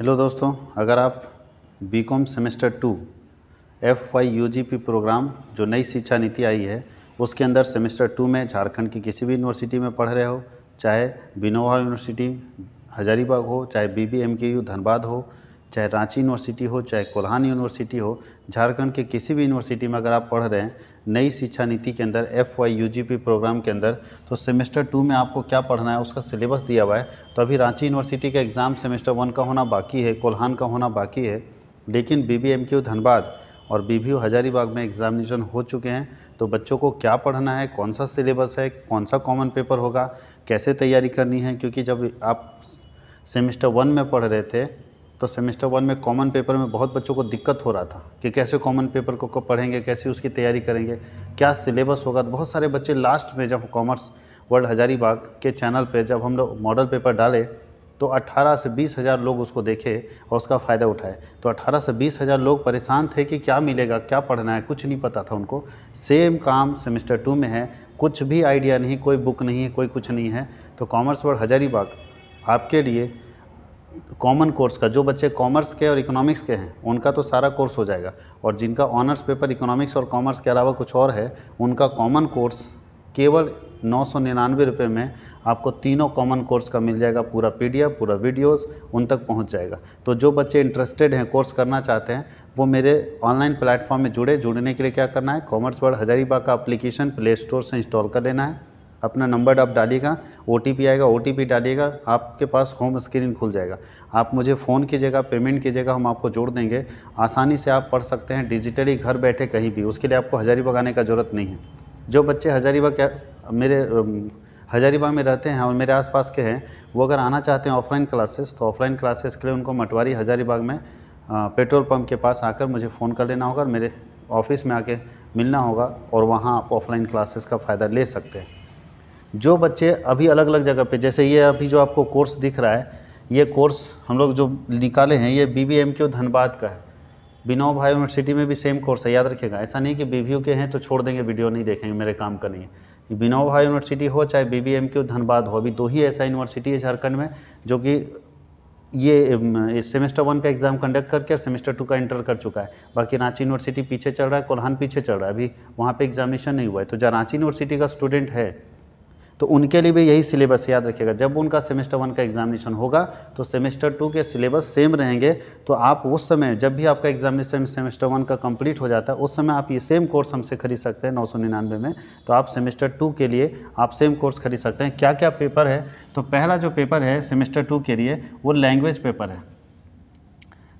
Hello दोस्तों, अगर आप BCom semester 2 FY UGP programme जो नई शिक्षा नीति आई है उसके अंदर सेमेस्टर 2 में झारखंड की किसी भी यूनिवर्सिटी में पढ़ रहे हो, चाहे विनोबा यूनिवर्सिटी हजारीबाग हो, चाहे BBMKU धनबाद हो, चाहे रांची यूनिवर्सिटी हो, चाहे कोल्हान यूनिवर्सिटी हो, झारखंड के किसी भी यूनिवर्सिटी में अगर आप पढ़ रहे हैं नई शिक्षा नीति के अंदर FY UGP प्रोग्राम के अंदर, तो सेमेस्टर 2 में आपको क्या पढ़ना है उसका सिलेबस दिया हुआ है। तो अभी रांची यूनिवर्सिटी का एग्ज़ाम सेमेस्टर 1 का होना बाकी है, कोल्हान का होना बाकी है, लेकिन BBMKU धनबाद और BBU हजारीबाग में एग्जामिनेशन हो चुके हैं। तो बच्चों को क्या पढ़ना है, कौन सा सिलेबस है, कौन सा कॉमन पेपर होगा, कैसे तैयारी करनी है, क्योंकि जब आप सेमेस्टर 1 में पढ़ रहे थे तो सेमेस्टर 1 में कॉमन पेपर में बहुत बच्चों को दिक्कत हो रहा था कि कैसे कॉमन पेपर को पढ़ेंगे, कैसे उसकी तैयारी करेंगे, क्या सिलेबस होगा। तो बहुत सारे बच्चे लास्ट में जब कॉमर्स वर्ल्ड हजारीबाग के चैनल पे जब हम लोग मॉडल पेपर डाले तो 18 से 20 हज़ार लोग उसको देखे और उसका फ़ायदा उठाए। तो 18 से 20 हज़ार लोग परेशान थे कि क्या मिलेगा, क्या पढ़ना है, कुछ नहीं पता था उनको। सेम काम सेमेस्टर 2 में है, कुछ भी आइडिया नहीं, कोई बुक नहीं है, कोई कुछ नहीं है। तो कॉमर्स वर्ल्ड हजारीबाग आपके लिए कॉमन कोर्स का, जो बच्चे कॉमर्स के और इकोनॉमिक्स के हैं उनका तो सारा कोर्स हो जाएगा, और जिनका ऑनर्स पेपर इकोनॉमिक्स और कॉमर्स के अलावा कुछ और है उनका कॉमन कोर्स केवल 999 रुपये में आपको तीनों कॉमन कोर्स का मिल जाएगा। पूरा PDF, पूरा वीडियोस उन तक पहुंच जाएगा। तो जो बच्चे इंटरेस्टेड हैं, कोर्स करना चाहते हैं, वो मेरे ऑनलाइन प्लेटफॉर्म में जुड़ने के लिए क्या करना है, कॉमर्स वर्ल्ड हजारीबाग का एप्लीकेशन प्ले स्टोर से इंस्टॉल कर लेना है। अपना नंबर आप डालिएगा, OTP आएगा, OTP डालिएगा, आपके पास होम स्क्रीन खुल जाएगा। आप मुझे फ़ोन कीजिएगा, पेमेंट कीजिएगा, हम आपको जोड़ देंगे। आसानी से आप पढ़ सकते हैं डिजिटली, घर बैठे कहीं भी। उसके लिए आपको हजारीबाग आने का ज़रूरत नहीं है। जो बच्चे हजारीबाग में रहते हैं और मेरे आसपास के हैं, वो अगर आना चाहते हैं ऑफलाइन क्लासेस, तो ऑफलाइन क्लासेस के लिए उनको मटवारी हजारीबाग में पेट्रोल पंप के पास आकर मुझे फ़ोन कर लेना होगा, मेरे ऑफिस में आके मिलना होगा और वहाँ आप ऑफलाइन क्लासेस का फ़ायदा ले सकते हैं। जो बच्चे अभी अलग अलग जगह पे, जैसे ये अभी जो आपको कोर्स दिख रहा है, ये कोर्स हम लोग जो निकाले हैं ये BBMKU धनबाद का है। विनोबा यूनिवर्सिटी में भी सेम कोर्स है, याद रखिएगा। ऐसा नहीं कि BBU के हैं तो छोड़ देंगे, वीडियो नहीं देखेंगे, मेरे काम का नहीं है। विनोबा यूनिवर्सिटी हो चाहे BBMKU धनबाद हो, अभी 2 ही ऐसा यूनिवर्सिटी है झारखंड में जो कि ये सेमेस्टर 1 का एग्ज़ाम कंडक्ट करके सेमेस्टर 2 का इंटर कर चुका है। बाकी रांची यूनिवर्सिटी पीछे चल रहा है, कोल्हान पीछे चल रहा है, अभी वहाँ पे एग्जामिनेशन नहीं हुआ है। तो जो रांची यूनिवर्सिटी का स्टूडेंट है तो उनके लिए भी यही सिलेबस याद रखिएगा। जब उनका सेमेस्टर 1 का एग्जामिनेशन होगा तो सेमेस्टर 2 के सिलेबस सेम रहेंगे। तो आप उस समय जब भी आपका एग्जामिनेशन सेमेस्टर 1 का कंप्लीट हो जाता है, उस समय आप ये सेम कोर्स हमसे खरीद सकते हैं 999 में। तो आप सेमेस्टर 2 के लिए आप सेम कोर्स खरीद सकते हैं। क्या क्या पेपर है, तो पहला जो पेपर है सेमेस्टर 2 के लिए वो लैंग्वेज पेपर है।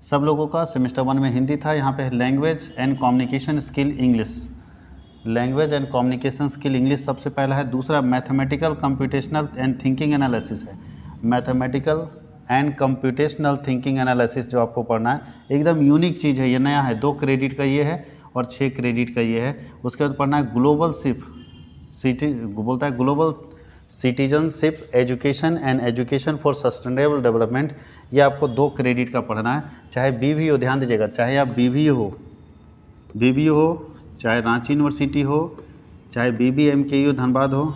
सब लोगों का सेमेस्टर 1 में हिंदी था, यहाँ पे language and communication skill English, language and communication skill English सबसे पहला है। दूसरा mathematical computational and thinking analysis है। Mathematical and computational thinking analysis जो आपको पढ़ना है, एकदम यूनिक चीज़ है, ये नया है। 2 क्रेडिट का ये है और 6 क्रेडिट का ये है। उसके बाद पढ़ना है global citizenship education and education for sustainable development. ये आपको 2 क्रेडिट का पढ़ना है। चाहे BBU, ध्यान दीजिएगा, चाहे आप BBU हो, चाहे रांची यूनिवर्सिटी हो, चाहे BBMKU धनबाद हो,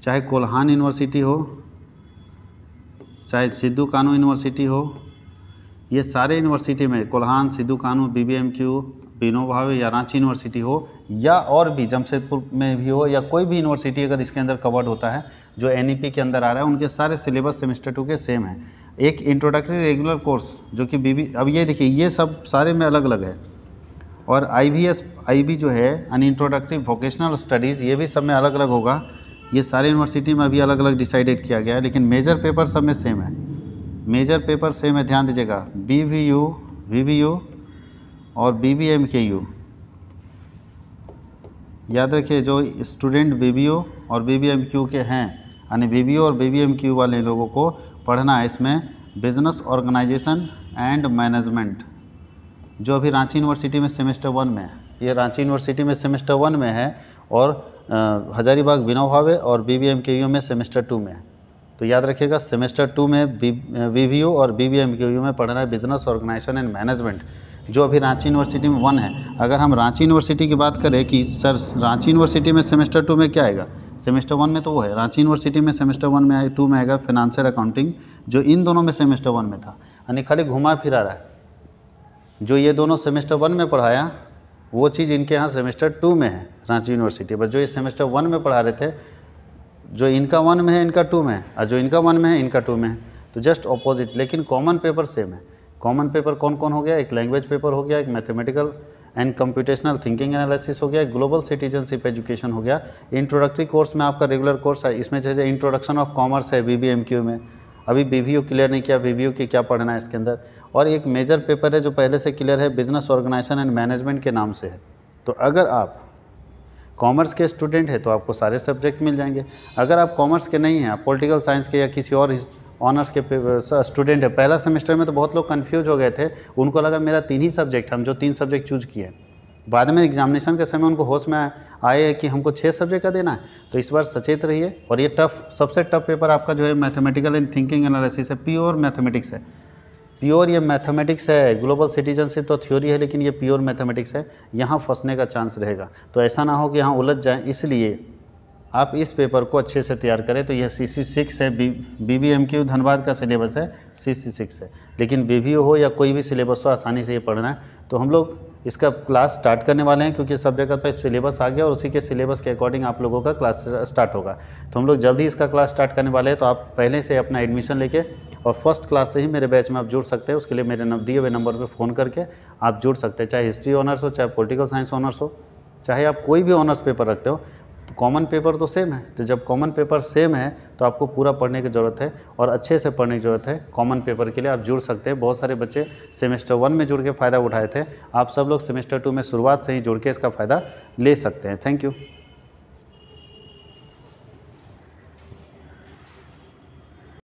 चाहे कोल्हान यूनिवर्सिटी हो, चाहे सिद्धू कानू यूनिवर्सिटी हो, ये सारे यूनिवर्सिटी में कोल्हान, सिद्धू कानू, BBMKU, विनोबा या रांची यूनिवर्सिटी हो, या और भी जमशेदपुर में भी हो, या कोई भी यूनिवर्सिटी अगर इसके अंदर कवर्ड होता है जो NEP के अंदर आ रहा है, उनके सारे सिलेबस सेमेस्टर 2 के सेम है। एक इंट्रोडक्टरी रेगुलर कोर्स जो कि अब ये देखिए, ये सब सारे में अलग अलग है। और IB जो है अन इंट्रोडक्टरी वोकेशनल स्टडीज़, ये भी सब में अलग अलग होगा। ये सारे यूनिवर्सिटी में अभी अलग अलग डिसाइडेड किया गया है, लेकिन मेजर पेपर सब में सेम है। मेजर पेपर सेम है, ध्यान दीजिएगा। BBU और BBMKU याद रखिए। जो स्टूडेंट BBU और BBMKU के हैं, यानी BBU और BBMKU वाले लोगों को पढ़ना है इसमें बिजनेस ऑर्गेनाइजेशन एंड मैनेजमेंट, जो अभी रांची यूनिवर्सिटी में सेमेस्टर 1 में है। ये रांची यूनिवर्सिटी में सेमेस्टर 1 में है और हजारीबाग विनोबा और BBMKU में सेमेस्टर 2 में है। तो याद रखिएगा, सेमेस्टर 2 में BBU और BBMKU में पढ़ना है बिजनेस ऑर्गेनाइजेशन एंड मैनेजमेंट, जो अभी रांची यूनिवर्सिटी में 1 है। अगर हम रांची यूनिवर्सिटी की बात करें कि सर रांची यूनिवर्सिटी में सेमेस्टर 2 में क्या आएगा, सेमेस्टर 1 में तो वो है, रांची यूनिवर्सिटी में सेमेस्टर 1 में 2 में आएगा फाइनेंशियल अकाउंटिंग, जो इन दोनों में सेमेस्टर 1 में था, यानी खाली घुमा फिरा रहा है। जो ये दोनों सेमेस्टर 1 में पढ़ाया वो चीज़ इनके यहाँ सेमेस्टर 2 में है रांची यूनिवर्सिटी पर। जो ये सेमेस्टर 1 में पढ़ा रहे थे, जो इनका 1 में है इनका 2 में है, और जो इनका 1 में है इनका 2 में है, तो जस्ट ऑपोजिट, लेकिन कॉमन पेपर सेम है। कॉमन पेपर कौन कौन हो गया? एक लैंग्वेज पेपर हो गया, एक mathematical and computational thinking analysis हो गया, ग्लोबल सिटीजनशिप एजुकेशन हो गया। इंट्रोडक्टरी कोर्स में आपका रेगुलर कोर्स है, इसमें जैसे इंट्रोडक्शन ऑफ कॉमर्स है BBMQ में, अभी BBO क्लियर नहीं किया, BBO की क्या पढ़ना है इसके अंदर। और एक मेजर पेपर है जो पहले से क्लियर है, बिजनेस ऑर्गेनाइजेशन एंड मैनेजमेंट के नाम से है। तो अगर आप कॉमर्स के स्टूडेंट हैं तो आपको सारे सब्जेक्ट मिल जाएंगे। अगर आप कॉमर्स के नहीं हैं, आप पॉलिटिकल साइंस के या किसी और ऑनर्स के स्टूडेंट है, पहला सेमेस्टर में तो बहुत लोग कंफ्यूज हो गए थे, उनको लगा मेरा 3 ही सब्जेक्ट, हम जो 3 सब्जेक्ट चूज किए, बाद में एग्जामिनेशन के समय उनको होश में आए कि हमको 6 सब्जेक्ट का देना है। तो इस बार सचेत रहिए। और ये सबसे टफ पेपर आपका जो है मैथमेटिकल एंड थिंकिंग एनालिसिस है, प्योर मैथमेटिक्स है, प्योर ये मैथमेटिक्स है। ग्लोबल सिटीजनशिप तो थ्योरी है, लेकिन ये प्योर मैथमेटिक्स है, यहाँ फंसने का चांस रहेगा। तो ऐसा ना हो कि यहाँ उलझ जाएं, इसलिए आप इस पेपर को अच्छे से तैयार करें। तो यह CC6 है, BBMQ धनबाद का सिलेबस है, CC6 है, लेकिन BBO हो या कोई भी सिलेबस हो, आसानी से ये पढ़ना है। तो हम लोग इसका क्लास स्टार्ट करने वाले हैं, क्योंकि सब जगह पर सिलेबस आ गया और उसी के सिलेबस के अकॉर्डिंग आप लोगों का क्लास स्टार्ट होगा। तो हम लोग जल्दी इसका क्लास स्टार्ट करने वाले हैं। तो आप पहले से अपना एडमिशन लेके और फर्स्ट क्लास से ही मेरे बैच में आप जुड़ सकते हैं। उसके लिए मेरे दिए हुए नंबर पर फ़ोन करके आप जुड़ सकते हैं, चाहे हिस्ट्री ऑनर्स हो, चाहे पॉलिटिकल साइंस ऑनर्स हो, चाहे आप कोई भी ऑनर्स पेपर रखते हो, कॉमन पेपर तो सेम है। तो जब कॉमन पेपर सेम है तो आपको पूरा पढ़ने की ज़रूरत है और अच्छे से पढ़ने की ज़रूरत है। कॉमन पेपर के लिए आप जुड़ सकते हैं। बहुत सारे बच्चे सेमेस्टर 1 में जुड़ के फ़ायदा उठाए थे, आप सब लोग सेमेस्टर 2 में शुरुआत से ही जुड़ के इसका फ़ायदा ले सकते हैं। Thank you.